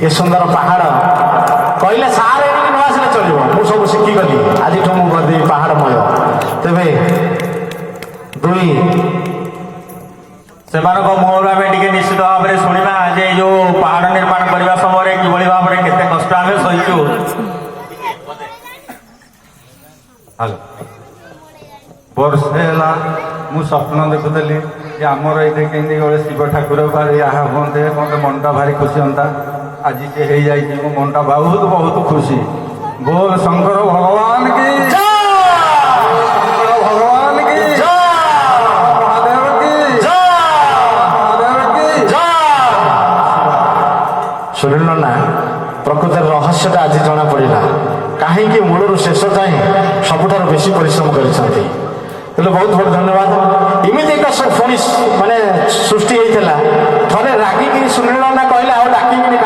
ଏ ସୁନ୍ଦର ପାହାଡ଼ କହିଲେ ସାର୍ ଏଠିକି ନ ଆସିଲେ ଚଳିବ। ମୁଁ ସବୁ ଶିଖିଗଲି, ଆଜିଠୁ ମୁଁ କରିଦେବି ପାହାଡ଼ମୟ। ତେବେ ଦୁଇ ସେମାନଙ୍କ ମୁହଁରୁ ଆମେ ଟିକେ ନିଶ୍ଚିତ ଭାବରେ ଶୁଣିବା ଯେ ଯୋଉ ପାହାଡ଼ ନିର୍ମାଣ କରିବା ସମୟରେ କିଭଳି ଭାବରେ କେତେ କଷ୍ଟ ଆମେ ସହିଛୁ। ବର୍ଷେ ହେଲା ମୁଁ ସ୍ୱପ୍ନ ଦେଖୁଥିଲି ଯେ ଆମର ଏଇଠି କେମିତି ଗୋଟେ ଶିବ ଠାକୁର ଏହା ହୁଅନ୍ତେ, ମୋତେ ମନଟା ଭାରି ଖୁସି ହୁଅନ୍ତା। ଆଜି ସେ ହେଇଯାଇଛି, ମୋ ମନଟା ବହୁତ ବହୁତ ଖୁସି। ବୋଲ ଶଙ୍କର ଭଗବାନ କି, ଶଙ୍କର ଭଗବାନ କି, ମହାଦେବ କି, ମହାଦେବ କି। ଶୁଣିଲ ନା, ପ୍ରକୃତରେ ରହସ୍ୟଟା ଆଜି ଜଣାପଡ଼ିଲା। କାହିଁକି ମୂଳରୁ ଶେଷ ଯାଏଁ ସବୁଠାରୁ ବେଶୀ ପରିଶ୍ରମ କରିଛନ୍ତି। ହେଲେ ବହୁତ ବହୁତ ଧନ୍ୟବାଦ। ଏମିତି ଏକ ପୁଣି ମାନେ ସୃଷ୍ଟି ହେଇଥିଲା। ଥରେ ରାଗିକିରି ଶୁଣିଲ ନା କହିଲେ ଆଉ ଡାକିକିରି